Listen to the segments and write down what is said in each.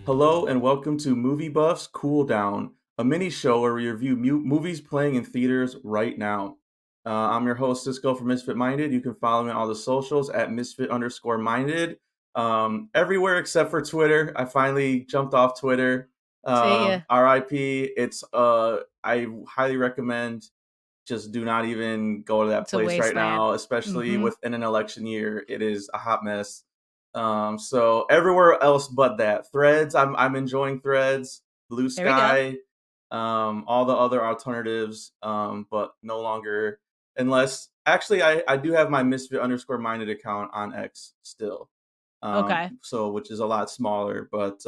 Hello and welcome to Movie Buffs Cool Down, a mini show where we review movies playing in theaters right now. I'm your host, Cisco from Misfit Minded. You can follow me on all the socials at Misfit_Minded. Everywhere except for Twitter. I finally jumped off Twitter. See ya. RIP. I highly recommend just do not even go to that It's a place right wasteland. now, especially Mhm. within an election year. It is a hot mess. So everywhere else but that. Threads, I'm enjoying Threads, Blue There we go. Sky, all the other alternatives, but no longer unless actually I do have my Misfit_Minded account on X still. Okay. So which is a lot smaller, but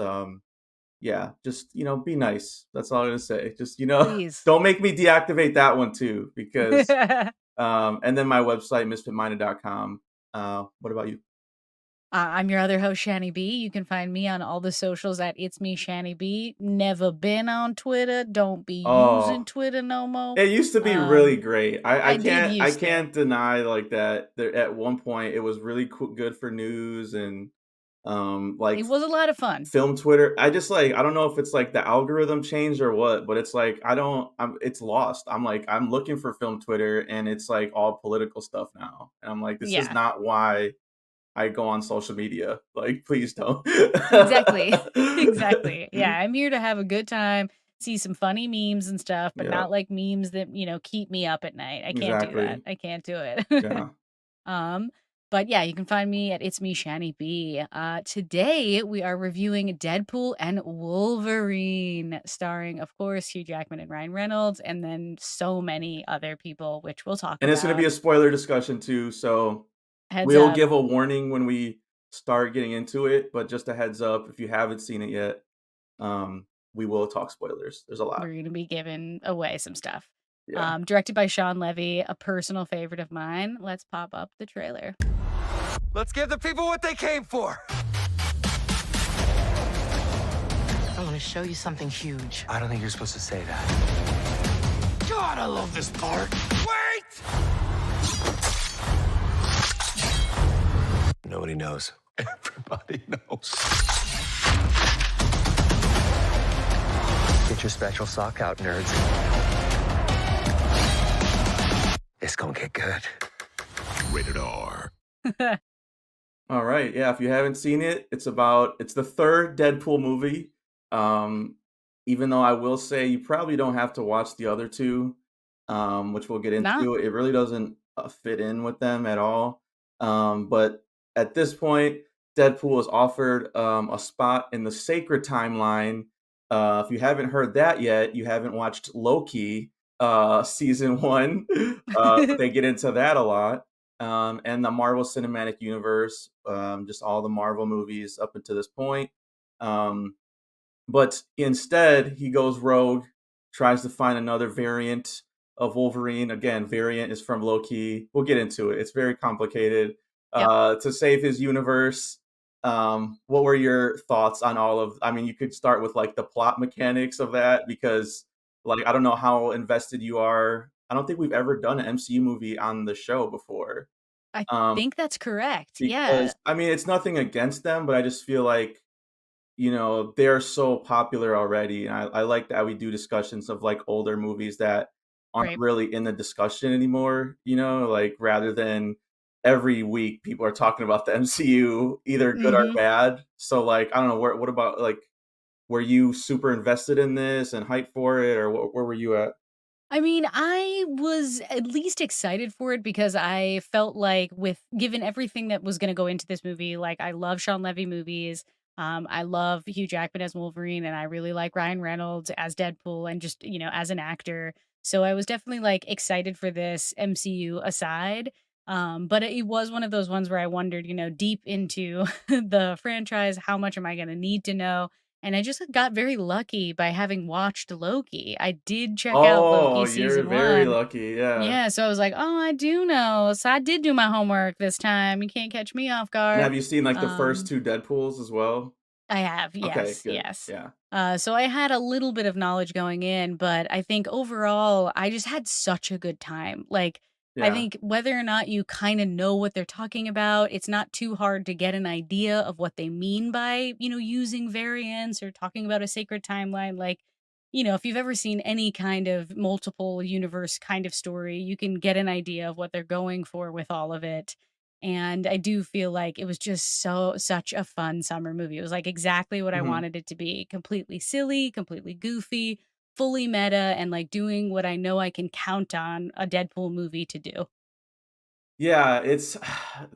yeah, just be nice. That's all I'm gonna say. Just Please. don't make me deactivate that one too, because and then my website misfitminded.com. What about you? I'm your other host, Shani B. You can find me on all the socials at It's Me, Shani B. Never been on Twitter. Don't be using Oh, Twitter no more. it used to be really great. I I did can't I used to. can't deny like that. There, at one point, it was really good for news and like It was a lot of fun. film Twitter. I just like I don't know if it's like the algorithm changed or what, but it's like it's lost. I'm looking for film Twitter and it's like all political stuff now, and I'm like this is Yeah, not why I go on social media. Like, please don't. exactly. Exactly. Yeah, I'm here to have a good time, see some funny memes and stuff, but Yeah, not like memes that, keep me up at night. I can't do that. exactly. I can't do it. Yeah. Um, but yeah, you can find me at It's Me Shani B. Today we are reviewing Deadpool and Wolverine, starring, of course, Hugh Jackman and Ryan Reynolds, and then so many other people, which we'll talk And it's going to about. be a spoiler discussion too, so Heads we'll up, give a warning when we start getting into it, but just a heads up if you haven't seen it yet, we will talk spoilers. There's a lot. we're gonna be giving away some stuff. Yeah. Directed by Sean Levy, a personal favorite of mine. Let's pop up the trailer. Let's give the people what they came for. I'm gonna show you something huge. I don't think you're supposed to say that. God, I love this part. Wait! Nobody knows. Everybody knows. Get your special sock out, nerds. It's gonna get good. Rated R. All right. Yeah, if you haven't seen it, it's the third Deadpool movie. Um Even though I will say you probably don't have to watch the other two, which we'll get Nah, into. It really doesn't fit in with them at all. But at this point, Deadpool is offered a spot in the sacred timeline. If you haven't heard that yet, you haven't watched Loki season one, but they get into that a lot. And the Marvel Cinematic Universe, just all the Marvel movies up until this point. Um, but instead, he goes rogue, tries to find another variant of Wolverine. Again, variant is from Loki. We'll get into it. It's very complicated. yep. To save his universe. What were your thoughts on all of? I mean, you could start with like the plot mechanics of that because, like, I don't know how invested you are. I don't think we've ever done an MCU movie on the show before. I Um, think that's correct. Yeah. because I mean, it's nothing against them, but I just feel like they're so popular already. And I like that we do discussions of like older movies that aren't Right. really in the discussion anymore, like rather than every week people are talking about the MCU, either good or Mhm. bad. So like, I don't know, what about like, were you super invested in this and hyped for it, or where were you at? I mean, I was at least excited for it because I felt like with given everything that was gonna go into this movie, like I love Sean Levy movies. I love Hugh Jackman as Wolverine, and I really like Ryan Reynolds as Deadpool and just, as an actor. So I was definitely like excited for this MCU aside. But it was one of those ones where I wondered, deep into the franchise, how much am I gonna need to know? And I just got very lucky by having watched Loki. I did check out Oh, Loki you're season very 1. lucky. Yeah. Yeah, so I was like, "Oh, I do know." So I did do my homework this time. You can't catch me off And guard. have you seen like the first Um, two Deadpools as well? I have, Okay, yes, good. yes. Yeah. So I had a little bit of knowledge going in, but I think overall, I just had such a good time. Like, I Yeah. think whether or not you kinda know what they're talking about, it's not too hard to get an idea of what they mean by, using variants or talking about a sacred timeline. Like, if you've ever seen any kind of multiple universe kind of story, you can get an idea of what they're going for with all of it. And I do feel like it was just such a fun summer movie. It was like exactly what I Mhm. wanted it to be. Completely silly, completely goofy, fully meta, and like doing what I know I can count on a Deadpool movie to do. Yeah, it's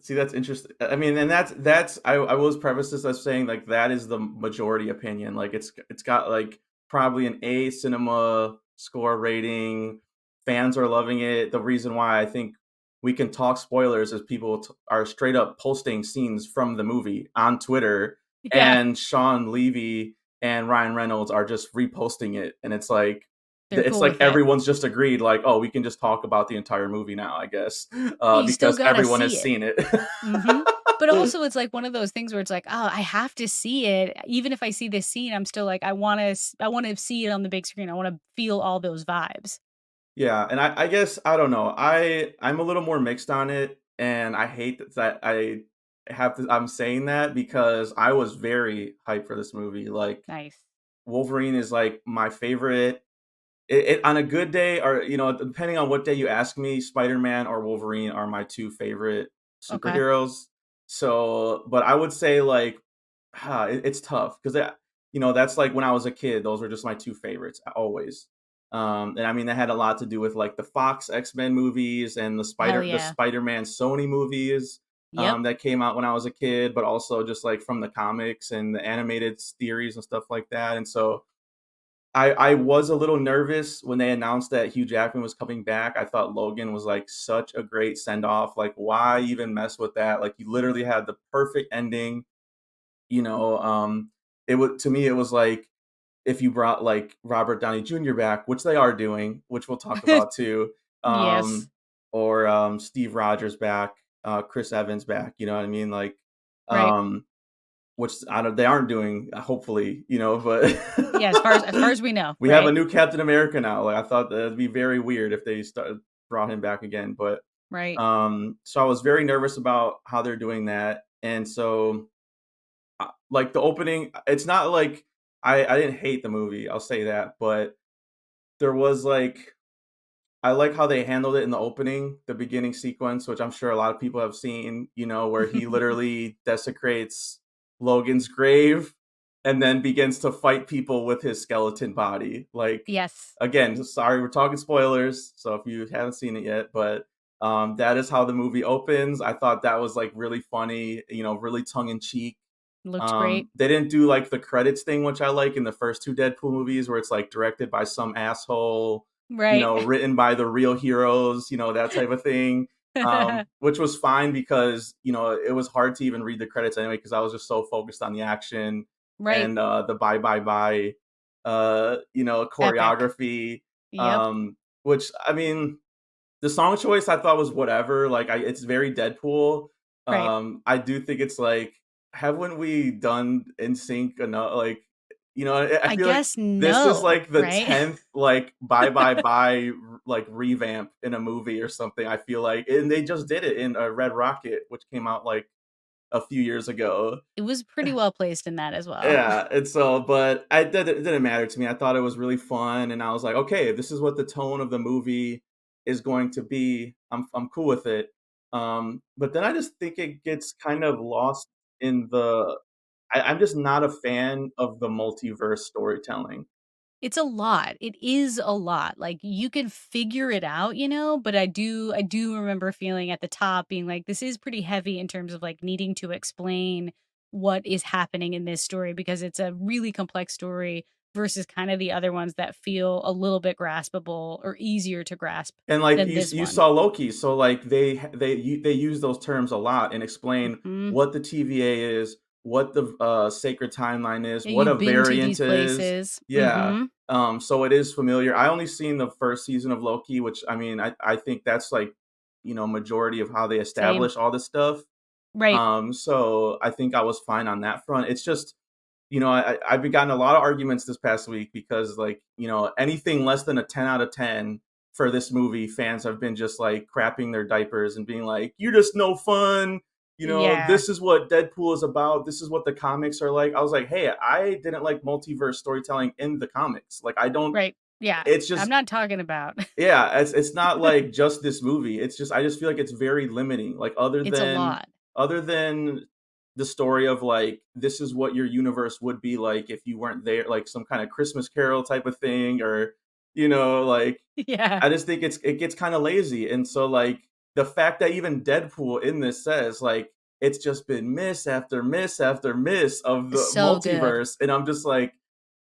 see, that's interesting. I mean, and that's I was preface this as saying, like, that is the majority opinion. Like, it's got, like, probably an A cinema score rating. Fans are loving it. The reason why I think we can talk spoilers is people are straight up posting scenes from the movie on Twitter, Yeah, and Sean Levy and Ryan Reynolds are just reposting it, and they're it's cool like with it. everyone's just agreed, like, oh, we can just talk about the entire movie now, I guess, You still because gotta everyone see has it. seen it. Mhm. But also it's like one of those things where it's like, "Oh, I have to see it." Even if I see this scene, I'm still like, I wanna see it on the big screen. I wanna feel all those vibes. Yeah, and I guess I don't know. I'm a little more mixed on it, and I hate that I'm saying that because I was very hyped for this movie. Like, Nice. Wolverine is like my favorite. On a good day, or depending on what day you ask me, Spider-Man or Wolverine are my two favorite Okay. superheroes. So, but I would say like, it's tough because that's like when I was a kid. Those were just my two favorites always. And I mean, that had a lot to do with like the Fox X-Men movies and Hell the yeah. Spider-Man Sony movies Yep. that came out when I was a kid, but also just like from the comics and the animated series and stuff like that. And so I was a little nervous when they announced that Hugh Jackman was coming back. I thought Logan was, like, such a great send off. Like, why even mess with that? Like, you literally had the perfect ending, you know, it would to me, it was like if you brought, like, Robert Downey Jr. back, which they are doing, which we'll talk about too, Yes. or, Steve Rogers back, Chris Evans back, you know what I mean? Like, Right. um, which they aren't doing, hopefully, but Yeah, as far as we know, we have a right? new Captain America now. Like, I thought that'd be very weird if they brought him back again. But Right. so I was very nervous about how they're doing that. And so like the opening, it's not like I didn't hate the movie, I'll say that, but there was like I like how they handled it in the opening, the beginning sequence, which I'm sure a lot of people have seen, where he literally desecrates Logan's grave and then begins to fight people with his skeleton body. Like, Yes. again, sorry, we're talking spoilers, so if you haven't seen it yet, but that is how the movie opens. I thought that was like really funny, really tongue in cheek. Looked great. They didn't do like the credits thing, which I like in the first two Deadpool movies, where it's like directed by some asshole, Right. written by the real heroes, that type of thing. Which was fine because it was hard to even read the credits anyway because I was just so focused on the action Right. and the bye bye bye, Epic. choreography. Yep. Um, which I mean, the song choice I thought was whatever. Like, it's very Deadpool. Right. I do think it's like, haven't we done In Sync enough? Like, I I feel like guess this is no, like the right? 10th like bye bye bye like revamp in a movie or something. I feel like, and they just did it in Red Rocket, which came out like a few years ago. It was pretty well placed in that as well. Yeah, and so, but it didn't matter to me. I thought it was really fun, and I was like, okay, if this is what the tone of the movie is going to be, I'm cool with it. But then I just think it gets kind of lost in the. I'm just not a fan of the multiverse storytelling. It's a lot. It is a lot. Like, you can figure it out, but I do remember feeling at the top being like, this is pretty heavy in terms of, like, needing to explain what is happening in this story because it's a really complex story versus kind of the other ones that feel a little bit graspable or easier to grasp And like than this you one. saw Loki, so like they use those terms a lot and explain Mhm. what the TVA is, what the sacred timeline is, Yeah, what a you've been to variant these is. places. Yeah. Mhm. So it is familiar. I only seen the first season of Loki, which I mean I think that's like, majority of how they Same. establish all this stuff. Right. So I think I was fine on that front. It's just, I've been gotten a lot of arguments this past week because like, anything less than a 10 out of 10 for this movie, fans have been just like crapping their diapers and being like, "You're just no fun." Yeah. This is what Deadpool is about. This is what the comics are like. I was like, hey, I didn't like multiverse storytelling in the comics. Like, I don't. Right. Yeah. It's I'm just not talking about. yeah, it's not like just this movie. It's just I just feel like it's very limiting. Like It's a lot. other than the story of like this is what your universe would be like if you weren't there, like some kind of Christmas Carol type of thing, or like Yeah. I just think it gets kind of lazy. And so like the fact that even Deadpool in this says like it's just been miss after miss after miss of the So good. multiverse, and I'm just like,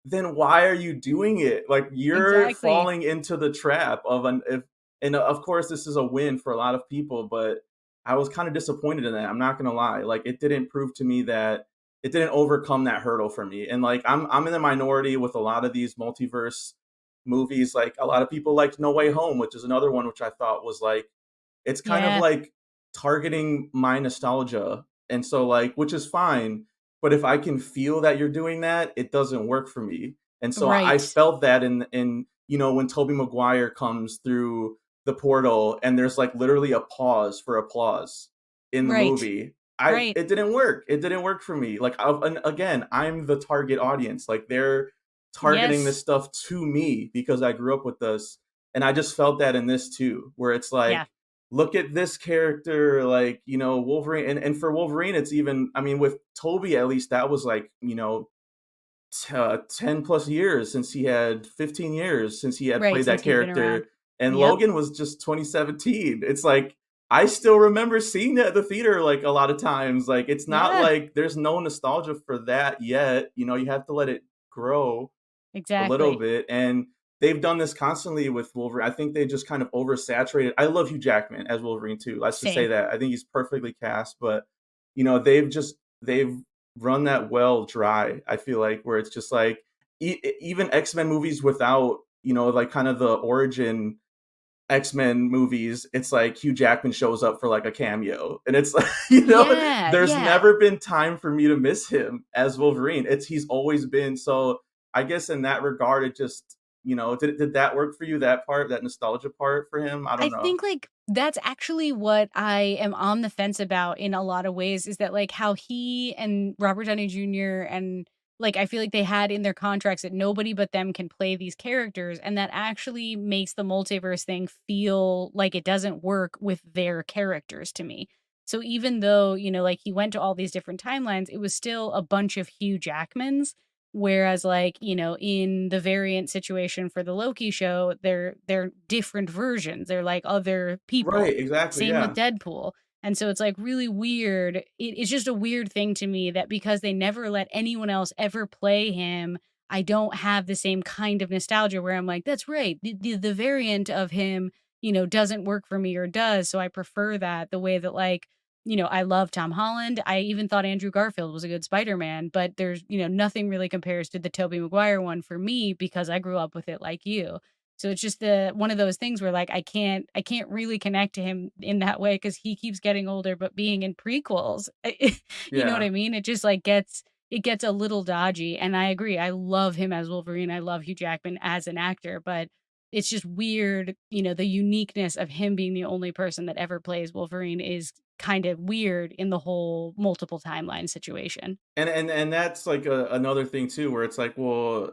then why are you doing it? Like you're Exactly. falling into the trap of an if and of course this is a win for a lot of people, but I was kind of disappointed in that. I'm not gonna lie. Like it didn't prove to me that it didn't overcome that hurdle for me. And like I'm in the minority with a lot of these multiverse movies. Like a lot of people liked No Way Home, which is another one which I thought was like it's kind of Yeah. like targeting my nostalgia. And so like which is fine, but if I can feel that you're doing that, it doesn't work for me. And so I Right. felt that in when Toby Maguire comes through the portal and there's like literally a pause for applause in the Right. movie. Right. It didn't work. It didn't work for me. Like and again, I'm the target audience. Like they're targeting this Yes. stuff to me because I grew up with this. And I just felt that in this too, where it's like, Yeah. look at this character, like, Wolverine. And for Wolverine, it's even, I mean, with Toby, at least that was like, 10 plus years since he had 15 years since he had Right. played that Since he's been around. character. And Yep. Logan was just 2017. It's like, I still remember seeing that at the theater like a lot of times. Like, it's not Yeah. like there's no nostalgia for that yet. You have to let it grow a little Exactly. bit. And they've done this constantly with Wolverine. I think they just kind of oversaturated. I love Hugh Jackman as Wolverine too. Let's just say Same. that. I think he's perfectly cast, but they've run that well dry. I feel like where it's just like even X-Men movies without, like kind of the origin X-Men movies, it's like Hugh Jackman shows up for like a cameo. And it's like, Yeah. there's Yeah. never been time for me to miss him as Wolverine. He's always been. So I guess in that regard, it just, did that work for you, that part, that nostalgia part for him? I I don't know. think, like, that's actually what I am on the fence about in a lot of ways is that, like, how he and Robert Downey Jr. and, like, I feel like they had in their contracts that nobody but them can play these characters, and that actually makes the multiverse thing feel like it doesn't work with their characters to me. So even though, like, he went to all these different timelines, it was still a bunch of Hugh Jackmans. Whereas, like, in the variant situation for the Loki show, they're different versions. They're like other people. Right, exactly. Same with Yeah. Deadpool. And so it's like really weird. It's just a weird thing to me that because they never let anyone else ever play him, I don't have the same kind of nostalgia where I'm like, that's right. The variant of him, doesn't work for me or does. So I prefer that the way that, like, I love Tom Holland. I even thought Andrew Garfield was a good Spider-Man, but there's, nothing really compares to the Tobey Maguire one for me because I grew up with it like you. So it's just the one of those things where, like, I can't really connect to him in that way because he keeps getting older, but being in prequels, you know what Yeah. I mean? It just like it gets a little dodgy. And I agree. I love him as Wolverine. I love Hugh Jackman as an actor, but it's just weird, the uniqueness of him being the only person that ever plays Wolverine is kind of weird in the whole multiple timeline situation. And that's like another thing too, where it's like, well,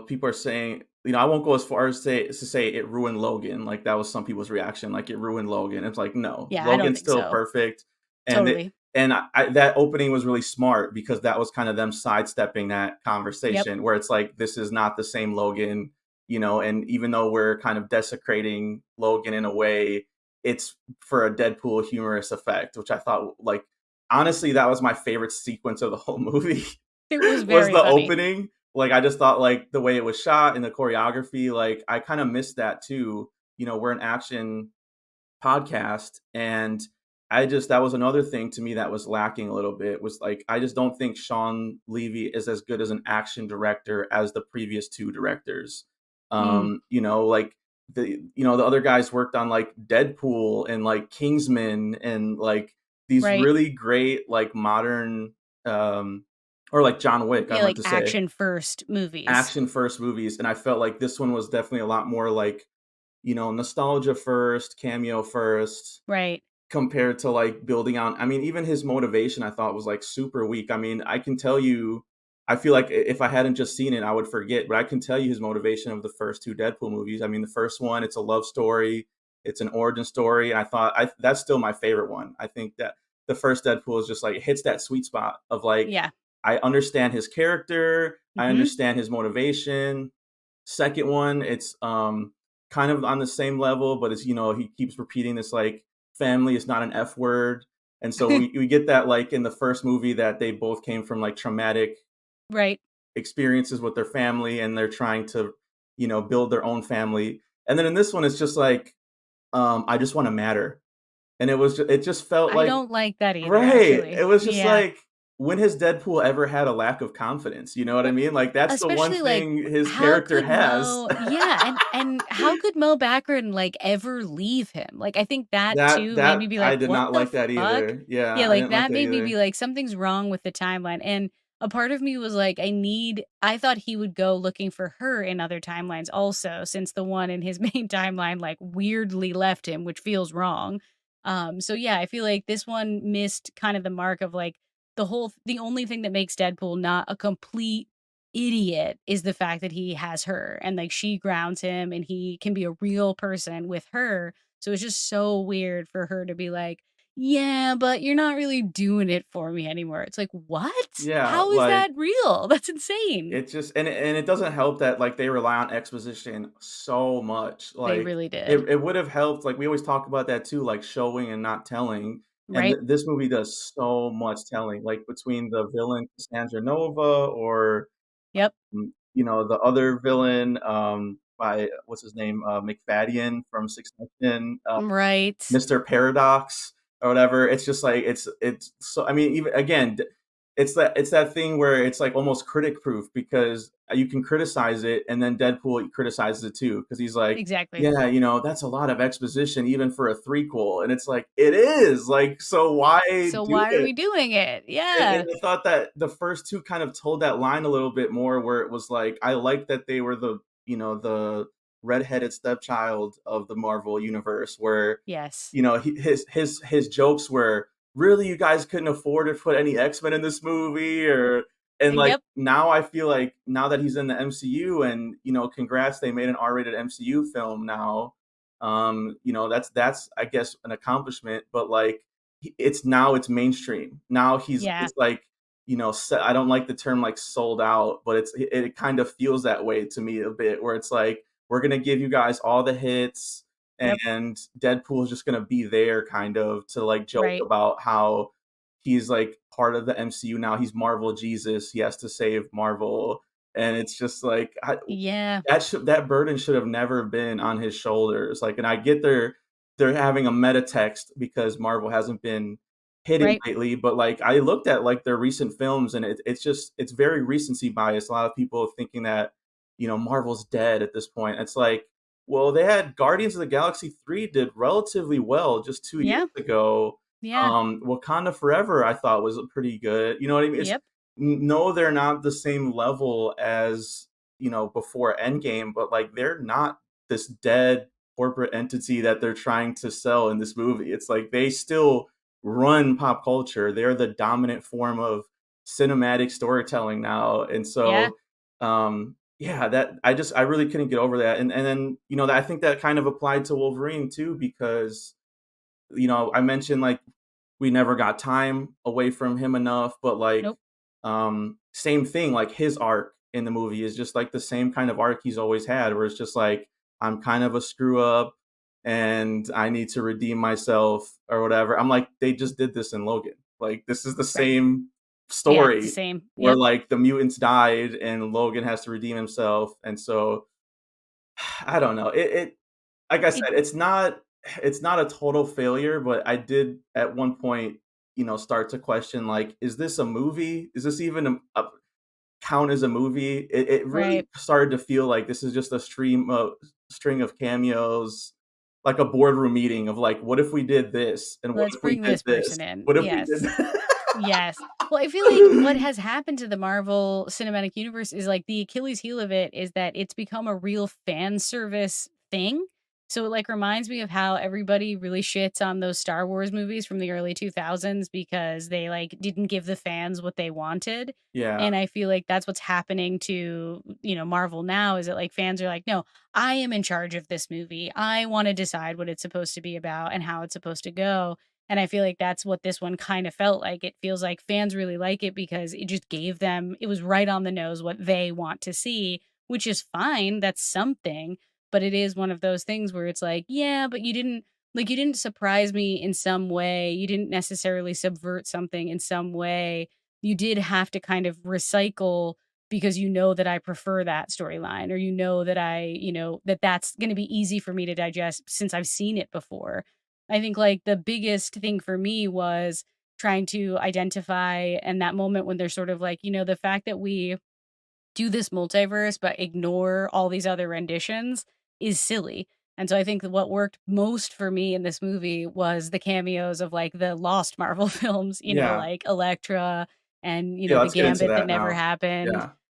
people are saying, I won't go as far as to say it ruined Logan. Like that was some people's reaction, like it ruined Logan. It's like, no, Yeah, I don't Logan's think still so. perfect, and Totally. that opening was really smart because that was kind of them sidestepping that Yep. conversation, where it's like this is not the same Logan, and even though we're kind of desecrating Logan in a way, it's for a Deadpool humorous effect, which I thought like honestly, that was my favorite sequence of the whole movie It was was very the funny. opening. Like, I just thought, like, the way it was shot and the choreography, like, I kind of missed that too. We're an action podcast, and that was another thing to me that was lacking a little bit was like, I just don't think Sean Levy is as good as an action director as the previous two directors. Mm, Like, the other guys worked on like Deadpool and like Kingsman and like these right. really great like modern um or like John Wick, I Yeah, meant like to say, action first movies. action first movies. And I felt like this one was definitely a lot more like nostalgia first, cameo first, Right. compared to like building out. I mean, even his motivation I thought was like super weak. I mean, I can tell you, I feel like if I hadn't just seen it, I would forget, but I can tell you his motivation of the first two Deadpool movies. I mean, the first one, it's a love story, it's an origin story. And that's still my favorite one. I think that the first Deadpool is just like, it hits that sweet spot of like, Yeah. I understand his character, I Hmm. understand his motivation. Second one, it's kind of on the same level, but it's he keeps repeating this like family is not an F word. And so we get that like in the first movie that they both came from like traumatic Right. experiences with their family and they're trying to, build their own family. And then in this one, it's just like, I just want to matter. And it just felt I like, don't like that either, right. actually. It was just Yeah. like, when has Deadpool ever had a lack of confidence? You know what I Well, mean? Like that's the one especially, like, thing his how character could has. Mo yeah, and how could Mo Backern, like, ever leave him? Like, I think that That too made me that be I like, did "What not the like that fuck?" either. Yeah, Yeah, I like, didn't like that that made me either. be like, "Something's wrong with the timeline," and a part of me was like, I thought he would go looking for her in other timelines also, since the one in his main timeline, like, weirdly left him, which feels wrong. So yeah, I feel like this one missed kind of the mark of, like, the only thing that makes Deadpool not a complete idiot is the fact that he has her and like she grounds him and he can be a real person with her. So it's just so weird for her to be like, "Yeah, but you're not really doing it for me anymore." It's like, "What? Yeah, How is like that real?" That's insane. it just and it doesn't help that like they rely on exposition so much. They Like really it, did. it would have helped. Like we always talk about that too, like showing and not telling. And Right? this movie does so much telling, like between the villain Cassandra Nova or Yep. the other villain by what's his name McFadden from Six Nation, Right. Mr. Paradox or whatever. It's just like it's so I mean even again it's that thing where it's like almost critic proof because you can criticize it and then Deadpool criticizes it too because he's like, Exactly. yeah, that's a lot of exposition even for a threequel, and it's like it is like so why So do why are it? we doing it? And Yeah. I thought that the first two kind of told that line a little bit more where it was like, I like that they were the redheaded stepchild of the Marvel universe where, Yes. his jokes were, "Really, you guys couldn't afford to put any X-Men in this movie?" And like Yep. now I feel like now that he's in the MCU and, congrats, they made an R-rated MCU film now. That's I guess an accomplishment, but like it's mainstream. Now Yeah. it's like, I don't like the term like sold out, but it kind of feels that way to me a bit where it's like we're going to give you guys all the hits Yep. and Deadpool is just going to be there kind of to like joke Right. about how he's like part of the MCU now. He's Marvel Jesus. He has to save Marvel. And it's just like Yeah. that burden should have never been on his shoulders. Like, and I get they're having a meta text because Marvel hasn't been hitting Right. lately, but like I looked at like their recent films and it's very recency bias. A lot of people thinking that Marvel's dead at this point. It's like, well, they had Guardians of the Galaxy 3 did relatively well just 2 years Yeah. ago. Yeah. Wakanda Forever I thought was pretty good. You know what I mean? Yep. No, they're not the same level as before Endgame, but like they're not this dead corporate entity that they're trying to sell in this movie. It's like they still run pop culture. They're the dominant form of cinematic storytelling now. And Yeah. so yeah, that I really couldn't get over that. And then, I think that kind of applied to Wolverine too, because I mentioned like we never got time away from him enough, but like Nope. same thing, like his arc in the movie is just like the same kind of arc he's always had, where it's just like I'm kind of a screw up and I need to redeem myself or whatever. I'm like, they just did this in Logan. Like this is the Right. same Yeah, it's the story same. where Yep. like the mutants died and Logan has to redeem himself. And so I don't know. It like I It said, it's not a total failure, but I did at one point, start to question like, is this a movie? Is this even count as a movie? It really right. started to feel like this is just a string of cameos, like a boardroom meeting of like, what if we did this, and what Let's if we bring did this this? person in. What if we did? Yes. Yes. Well, I feel like what has happened to the Marvel Cinematic Universe is like the Achilles heel of it is that it's become a real fan service thing. So it like reminds me of how everybody really shits on those Star Wars movies from the early 2000s because they like didn't give the fans what they wanted. Yeah. And I feel like that's what's happening to, Marvel now is that like fans are like, no, I am in charge of this movie. I want to decide what it's supposed to be about and how it's supposed to go. And I feel like that's what this one kind of felt like. It feels like fans really like it because it just gave them, it was right on the nose what they want to see, which is fine. That's something. But it is one of those things where it's like, yeah, but you didn't surprise me in some way. You didn't necessarily subvert something in some way. You did have to kind of recycle because you know that I prefer that storyline or you know that that's going to be easy for me to digest since I've seen it before. I think like the biggest thing for me was trying to identify and that moment when they're sort of like, the fact that we do this multiverse but ignore all these other renditions is silly. And so I think that what worked most for me in this movie was the cameos of like the lost Marvel films, Yeah. like Elektra and Yeah, the let's get into Gambit that that never now. happened.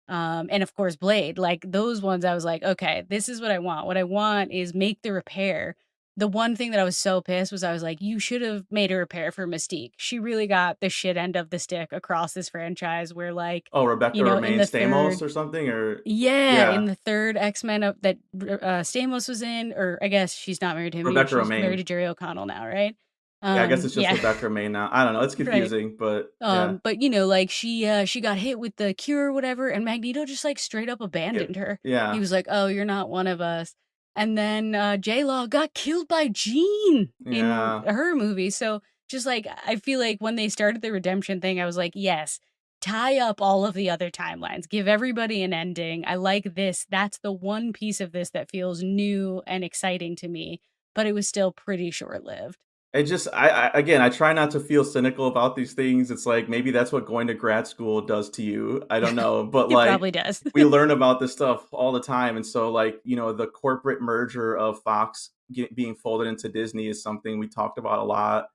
Yeah. And of course Blade. Like those ones I was like, okay, this is what I want. What I want is make the repair. The one thing that I was so pissed was I was like, you should have made a repair for Mystique. She really got the shit end of the stick across this franchise where like, Oh, Rebecca in Romaine the Stamos third or something, or yeah, yeah, in the 3rd X-Men of that Stamos was in, or I guess she's not married to him either, Rebecca she's married Romaine. to Jerry O'Connell now, right? Yeah, I guess it's just Yeah, Rebecca Romaine now. I don't know, it's right. confusing, but yeah. But, like, she got hit with the cure or whatever, and Magneto just, like, straight up Skip. abandoned her. He Yeah. was like, "Oh, you're not one of us." And then, J-Law got killed by Jean in Yeah. her movie, so just, like, I feel like when they started the redemption thing, I was like, "Yes, tie up all of the other timelines, give everybody an ending. I like this. That's the one piece of this that feels new and exciting to me," but it was still pretty short-lived. It just I again, I try not to feel cynical about these things. It's like, maybe that's what going to grad school does to you. I don't know, but, It like, probably does. we learn about this stuff all the time, and so, like, the corporate merger of Fox being folded into Disney is something we talked about a lot,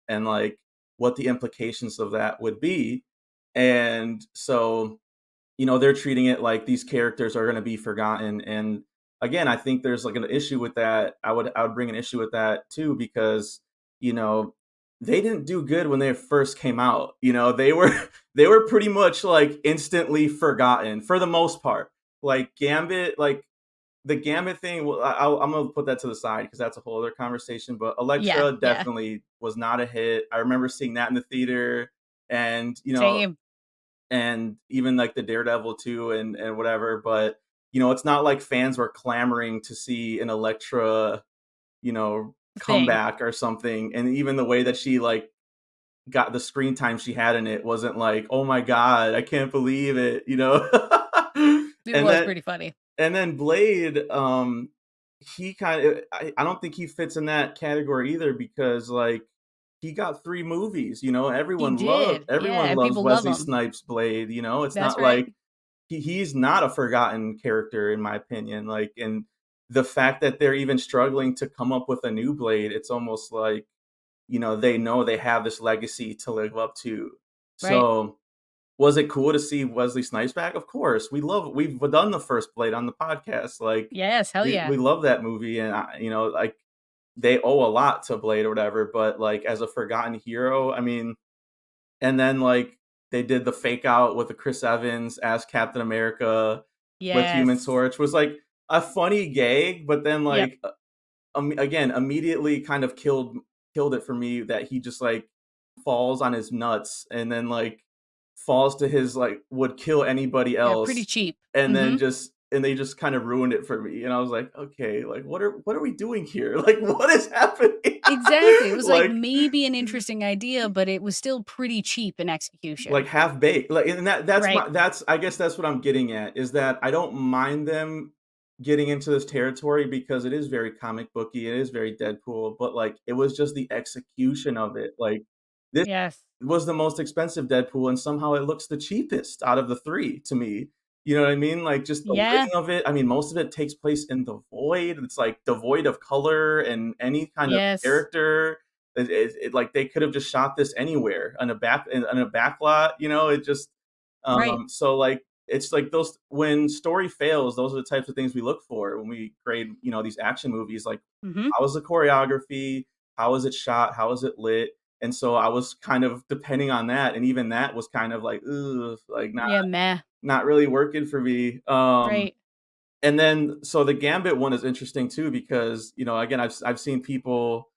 and, like, what the implications of that would be, and so, they're treating it like these characters are gonna be forgotten, and, again, I think there's, like, an issue with that. I would bring an issue with that too because, you know, they didn't do good when they first came out. They were they were pretty much like instantly forgotten for the most part. Like Gambit, like the Gambit thing. Well, I'm gonna put that to the side because that's a whole other conversation. But Yeah, Elektra yeah. definitely was not a hit. I remember seeing that in the theater, and Same. and even like the Daredevil too, and whatever. But it's not like fans were clamoring to see an Elektra Thing. comeback or something. And even the way that she like got the screen time she had in it wasn't like, oh my god, I can't believe it. It and was then pretty funny. and then Blade, he kind of I don't think he fits in that category either because like he got 3 movies. He Everyone did. Yeah, everyone and loves people love Wesley him. Snipes Blade. It's That's not right. like he's not a forgotten character in my opinion. Like, and the fact that they're even struggling to come up with a new Blade, it's almost like they know they have this legacy to live up to. Right. So, was it cool to see Wesley Snipes back? Of course, we've done the first Blade on the podcast. Like, Yes, hell yeah. we love that movie, and like they owe a lot to Blade or whatever. But like as a forgotten hero, I mean, and then like they did the fake out with the Chris Evans as Captain America with Human Yes. Torch was like a funny gag, but then Yep. like again immediately kind of killed it for me that he just like falls on his nuts and then like falls to his like would kill anybody Yeah, pretty else cheap. and then Mhm. they just kind of ruined it for me and I was like, okay, like what are we doing here? Like what is happening? Exactly. It was like like maybe an interesting idea, but it was still pretty cheap in execution. like half baked, like, and that's Right. my that's I guess that's what I'm getting at is that I don't mind them getting into this territory because it is very comic booky, it is very Deadpool, but like it was just the execution of it. Like this Yes. was the most expensive Deadpool, and somehow it looks the cheapest out of the 3 to me. You know what I mean? Like, just the Yeah. lighting of it, I mean, most of it takes place in the void, it's, like, devoid of color and any kind of Yes. character. Like, they could have just shot this anywhere on a back lot, it just, Right. so, like it's like those when story fails, those are the types of things we look for when we grade, these action movies. Like, Mhm. how was the choreography? How was it shot? How was it lit? And so I was kind of depending on that, and even that was kind of like, ugh, like Yeah, meh. not really working for me. Right. And then so the Gambit one is interesting too because again I've seen people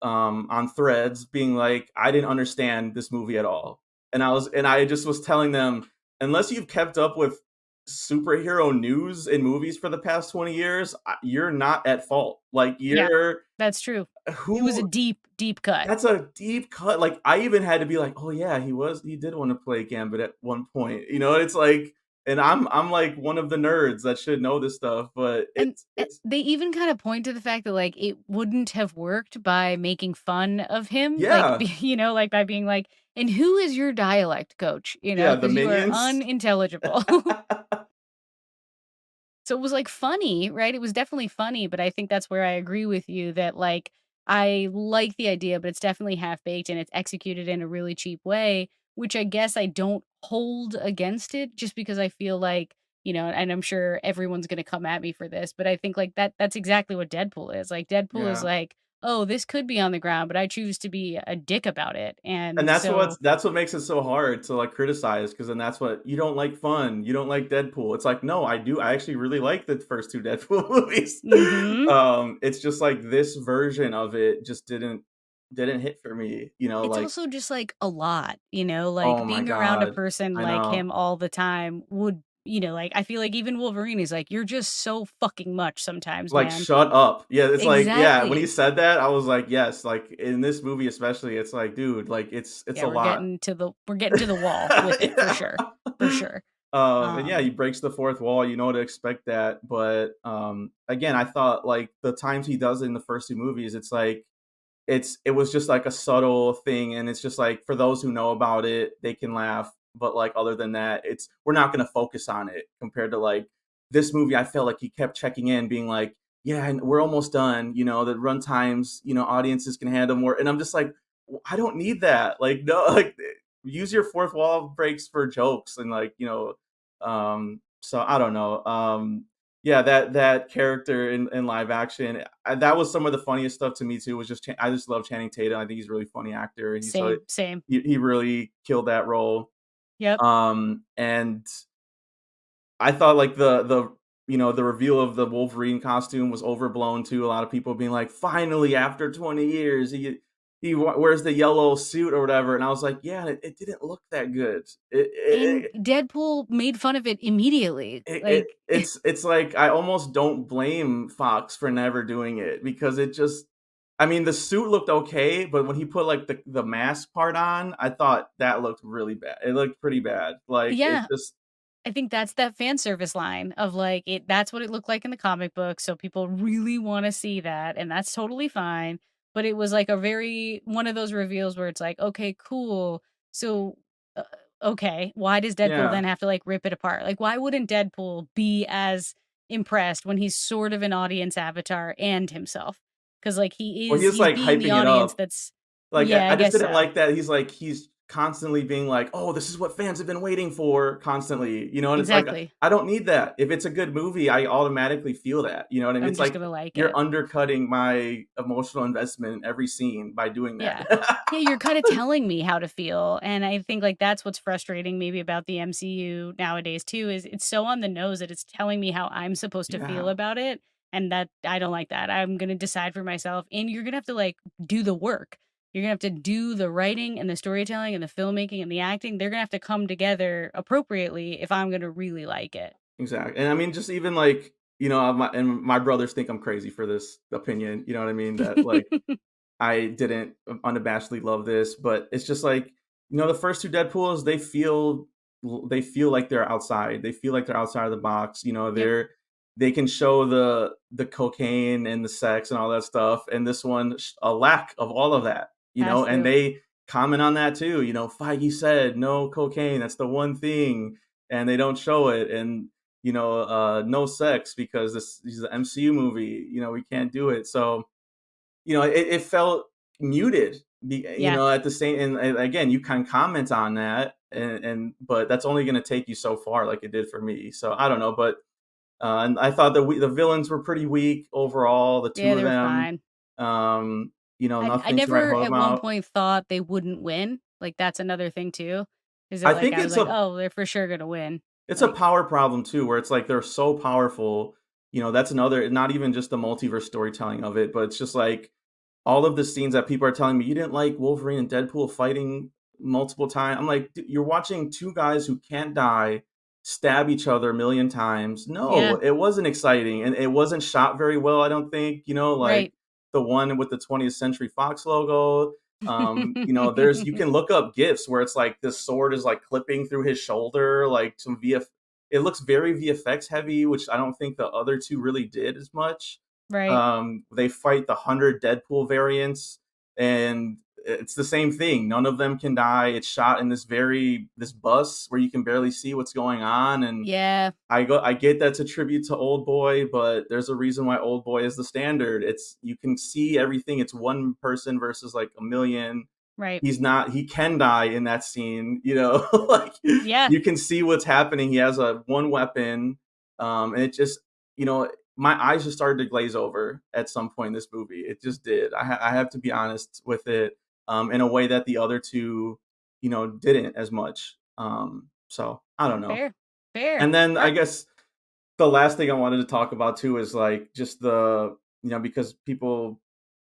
on threads being like, I didn't understand this movie at all. And I just was telling them, unless you've kept up with superhero news and movies for the past 20 years, you're not at fault. Like Yeah, you're that's true. It was a who deep, deep cut. that's a deep cut. Like I even had to be like, oh yeah, he did want to play Gambit at one point. It's like and I'm like one of the nerds that should know this stuff, but And it's they even kind of point to the fact that like it wouldn't have worked by making fun of him, like yeah. like by being like, "And who is your dialect coach?" Yeah, the Because you are minions. unintelligible. So it was, like, funny, right? It was definitely funny, but I think that's where I agree with you that, like, I like the idea, but it's definitely half-baked and it's executed in a really cheap way, which I guess I don't hold against it just because I feel like, and I'm sure everyone's gonna come at me for this, but I think, like, that's exactly what Deadpool is. Like, Deadpool is Yeah. like, "Oh, this could be on the ground, but I choose to be a dick about it." And And so that's what makes it so hard to, like, criticize, because then that's what you don't like fun, you don't like Deadpool. It's like, no, I do. I actually really like the first 2 Deadpool movies. Mhm. It's just like this version of it just didn't hit for me, It's like, also just, like, a lot, like, oh my being around a god. person I like know. him all the time would like, I feel like even Wolverine is like, "You're just so fucking much sometimes, Like, man." shut up. Yeah, it's like yeah, when he Exactly. said that, I was like, yes, like, in this movie especially, it's like, dude, like, it's Yeah, a lot. we're getting to the wall with it for Yeah. sure, for sure. And yeah, Um, he breaks the fourth wall. You know to expect that. But again, I thought like the times he does it in the first 2 movies, it's like it was just like a subtle thing, and it's just like for those who know about it, they can laugh. But like other than that, it's we're not going to focus on it compared to like this movie. I felt like he kept checking in, being like, "Yeah, and we're almost done." The run times, audiences can handle more, and I'm just like, I don't need that. Like no, like use your fourth wall breaks for jokes and like so I don't know. Yeah, that character in live action, that was some of the funniest stuff to me too. Was just I just love Channing Tatum. I think he's a really funny actor, and same, same. he really killed that role. Yep. And I thought like the reveal of the Wolverine costume was overblown too. A lot of people being like, finally after 20 years, wears the yellow suit or whatever, and I was like, yeah, it didn't look that good. And Deadpool made fun of it immediately. Like It's like I almost don't blame Fox for never doing it because it just I mean, the suit looked okay, but when he put like the mask part on, I thought that looked really bad. It looked pretty bad. Like it yeah, just I think that's that fan service line of like that's what it looked like in the comic book, so people really wanna see that, and that's totally fine, but it was like a very one of those reveals where it's like, "Okay, cool. So, uh, okay, why does Deadpool yeah. then have to, like, rip it apart?" Like, why wouldn't Deadpool be as impressed when he's sort of an audience avatar and himself? Because like, Well, he was he's like being the hyping it audience up. that's Like, yeah, I I just guess didn't so. like that he's constantly being like, "Oh, this is what fans have been waiting for," constantly, and it's like, Exactly. I don't need that. If it's a good movie, I automatically feel that, you know what I mean? I'm It's just like, gonna like you're it. undercutting my emotional investment in every scene by doing that. Yeah. Yeah, you're kinda telling me how to feel, and I think, like, that's what's frustrating maybe about the MCU nowadays too, is it's so on the nose that it's telling me how I'm supposed to feel Yeah, about it, and that I don't like that. I'm gonna decide for myself, and you're gonna have to, like, do the work. You're gonna have to do the writing and the storytelling and the filmmaking and the acting. They're gonna have to come together appropriately if I'm gonna really like it. exactly. And I mean, just even like, my brothers think I'm crazy for this opinion, you know what I mean? That like I didn't unabashedly love this, but it's just like, the first 2 Deadpools, they feel like they're outside. They feel like they're outside of the box. Yep. They can show the cocaine and the sex and all that stuff, and this one a lack of all of that. Has And to. they comment on that too. Feige said no cocaine. That's the one thing, and they don't show it. And no sex because this is an MCU movie. We can't do it. So it felt muted. You Yeah. know, at the same, and again, you can comment on that, and but that's only going to take you so far, like it did for me. So I don't know, but and I thought the villains were pretty weak overall, the two Yeah, of they were them. fine. You know, I nothing to write never home at one about. point thought they wouldn't win. Like, that's another thing too, is that, I like, think I was like, "Oh, they're for sure gonna win." it's a Like, power problem too, where it's like they're so powerful. You know, that's another, not even just the multiverse storytelling of it, but it's just like all of the scenes that people are telling me you didn't like Wolverine and Deadpool fighting multiple times. I'm like, You're watching two guys who can't die stab each other a million times." No, yeah, it wasn't exciting, and it wasn't shot very well. I don't think. You know, like right. the one with the 20th Century Fox logo. You know, there's you can look up gifs where it's like this sword is like clipping through his shoulder, like some VF. It looks very VFX heavy, which I don't think the other two really did as much. Right, They fight the 100 Deadpool variants, and it's the same thing. None of them can die. It's shot in this bus where you can barely see what's going on, and yeah, I get that's a tribute to Old Boy, but there's a reason why Old Boy is the standard. It's you can see everything. It's one person versus like a million. right. He can die in that scene, you know, like Yeah, you can see what's happening. He has a one weapon, and it just, you know, my eyes just started to glaze over at some point in this movie. It just did. I have to be honest with it, in a way that the other two, you know, didn't as much. So I don't know. fair, fair. And then I Alright, guess the last thing I wanted to talk about too is like just the, you know, because people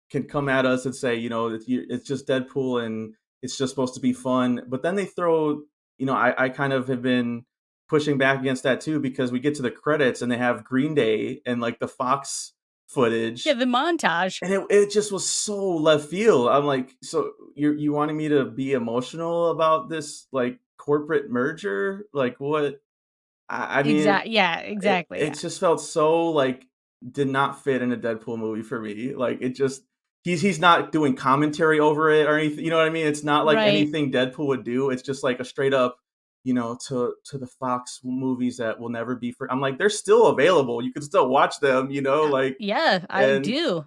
can come at us and say, you know, it's just Deadpool and it's just supposed to be fun. But then they throw, you know, I kind of have been pushing back against that too, because we get to the credits and they have Green Day and like the Fox yeah, footage. the montage. And it just was so left field. I'm like, so you wanting me to be emotional about this like corporate merger? Like what? I mean, Yeah, it exactly, it yeah. just felt so, like, did not fit in a Deadpool movie for me. Like, it just he's not doing commentary over it or anything, you know what I mean? It's not like Right, anything Deadpool would do. It's just like a straight up, you know, to the Fox movies that will never be for I'm like, "They're still available. You can still watch them," you know, like, yeah, I and, do.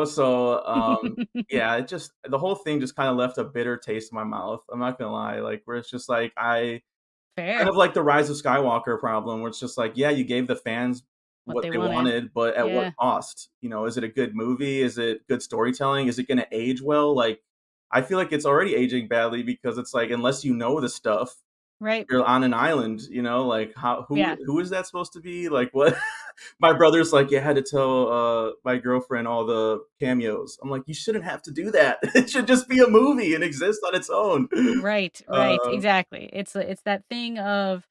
so, yeah, it just the whole thing just kinda left a bitter taste in my mouth. I'm not gonna lie, like, where it's just like, kind Fair. of like the Rise of Skywalker problem, where it's just like, yeah, you gave the fans What what they they wanted. wanted, but at what Yeah, cost? You know, is it a good movie? Is it good storytelling? Is it going to age well? Like, I feel like it's already aging badly because it's like, unless you know the stuff, right, you're on an island. You know, like yeah. who is that supposed to be? Like what? My brother's like, yeah, I had to tell my girlfriend all the cameos. I'm like, you shouldn't have to do that. It should just be a movie and exist on its own. Right, right, Uh, exactly. It's that thing of,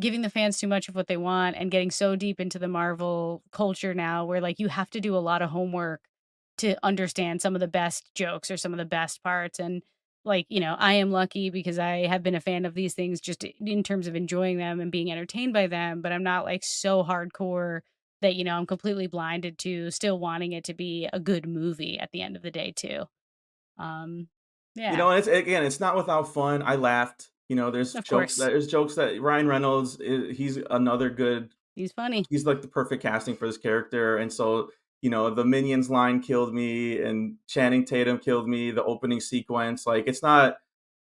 giving the fans too much of what they want and getting so deep into the Marvel culture now where, like, you have to do a lot of homework to understand some of the best jokes or some of the best parts, and, like, I am lucky because I have been a fan of these things just in terms of enjoying them and being entertained by them, but I'm not, like, so hardcore that, I'm completely blinded to still wanting it to be a good movie at the end of the day too. Um, You yeah, know, it's again, it's not without fun. I laughed. You know, of course. there's jokes that Ryan Reynolds he's another good. He's funny. He's like the perfect casting for this character, and so you know, the Minions line killed me, and Channing Tatum killed me. The opening sequence, like, it's not,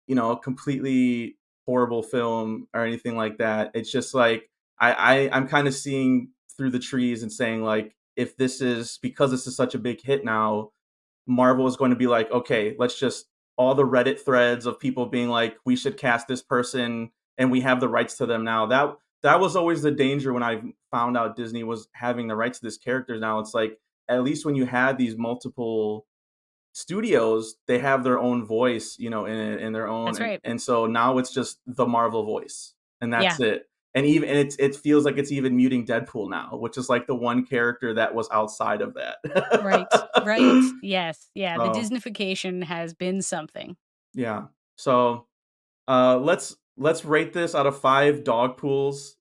you know, a completely horrible film or anything like that. It's just like I'm kind of seeing through the trees and saying like, if this is because this is such a big hit now, Marvel is going to be like, okay, let's just all the Reddit threads of people being like, we should cast this person and we have the rights to them now. That was always the danger when I found out Disney was having the rights to this character. Now it's like, at least when you had these multiple studios, they have their own voice, you know, in their own, That's right. and so now it's just the Marvel voice, and Yeah. that's it. And it feels like it's even muting Deadpool now, which is like the one character that was outside of Right. Right. that. Yes. Yeah. The So Disneyfication has been something. yeah. So let's rate this out of 5 dog pools.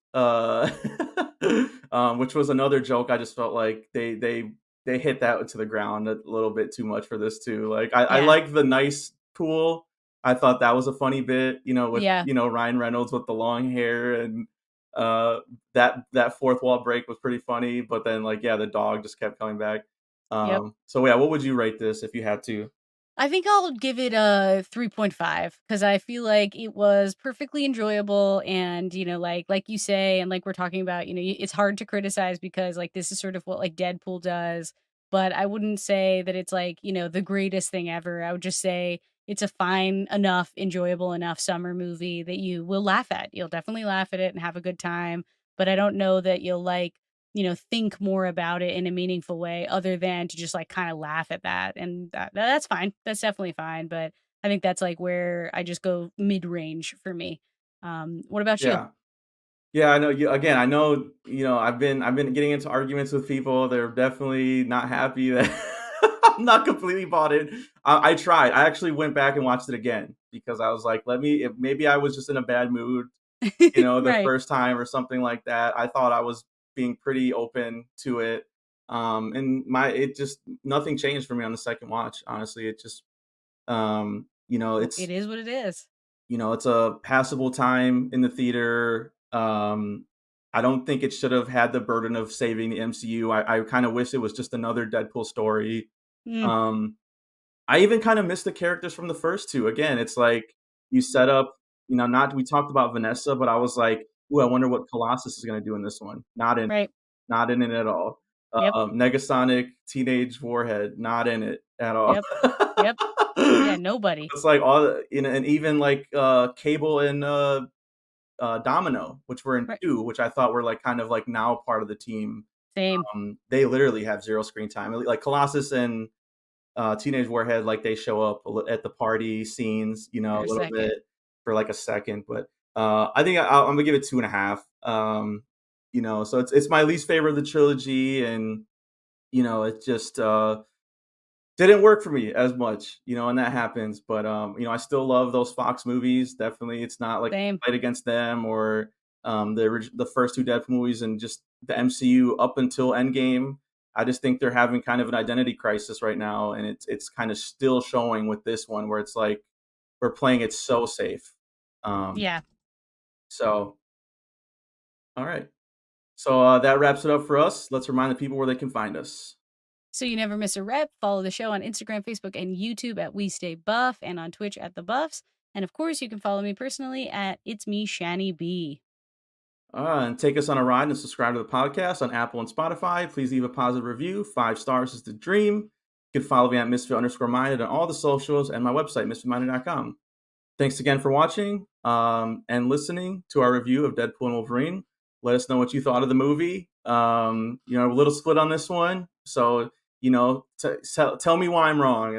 Which was another joke. I just felt like they hit that to the ground a little bit too much for this too. Like I Yeah. like the nice pool. I thought that was a funny bit, you know, with Yeah. Ryan Reynolds with the long hair, and uh that fourth wall break was pretty funny, but then like, yeah, the dog just kept coming back. Yep. So yeah, what would you rate this if you had to? I think I'll give it a 3.5 because I feel like it was perfectly enjoyable and, like you say, and like we're talking about, it's hard to criticize because like this is sort of what like Deadpool does, but I wouldn't say that it's like, the greatest thing ever. I would just say it's a fine enough, enjoyable enough summer movie that you will laugh at. You'll definitely laugh at it and have a good time, but I don't know that you'll like think more about it in a meaningful way other than to just like kind of laugh at that. And that's fine. That's definitely fine. But I think that's like where I just go mid range for me. What about you? Yeah. Yeah, I know you again, I know, I've been getting into arguments with people. They're definitely not happy that I'm not completely bought in. I tried. I actually went back and watched it again because I was like, let me if maybe I was just in a bad mood, the Right. first time or something like that. I thought I was being pretty open to it. And it just nothing changed for me on the second watch. Honestly, it just Well, it's it is what it is. it's a passable time in the theater. I don't think it should have had the burden of saving the MCU. I kind of wish it was just another Deadpool story. Mm, Um, I even kind of miss the characters from the first two. Again, it's like you set up, not we talked about Vanessa, but I was like, ooh, I wonder what Colossus is going to do in this one. right. Not in it at all. Yep. Negasonic Teenage Warhead, not in it at all. Yep. Yep. Yeah. Nobody. It's like all and even like Cable and Domino, which were in Right. two, which I thought were like kind of like now part of the team. Same. They literally have zero screen time. Like Colossus and Teenage Warhead, like they show up at the party scenes, For a a little second. bit for like a second. But I think I'm gonna give it 2.5. So it's my least favorite of the trilogy, and it just didn't work for me as much, and that happens. But I still love those Fox movies. Definitely, it's not like Same. fight against them or the first two Deadpool movies and just the MCU up until Endgame. I just think they're having kind of an identity crisis right now, and it's kind of still showing with this one where it's like we're playing it so safe. Um, Yeah. so all right, so that wraps it up for us. Let's remind the people where they can find us. So you never miss a rep. Follow the show on Instagram, Facebook, and YouTube at We Stay Buff and on Twitch at The Buffs. And of course, you can follow me personally at It's Me, Shani B. And take us on a ride and subscribe to the podcast on Apple and Spotify. Please leave a positive review. 5 stars is the dream. You can follow me at misfit_minded on all the socials and my website, misfitminded.com. Thanks again for watching and listening to our review of Deadpool and Wolverine. Let us know what you thought of the movie. A little split on this one. So, tell me why I'm wrong.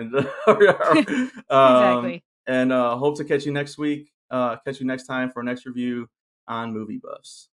Exactly. And hope to catch you next week. Catch you next time for our next review on Movie Buffs.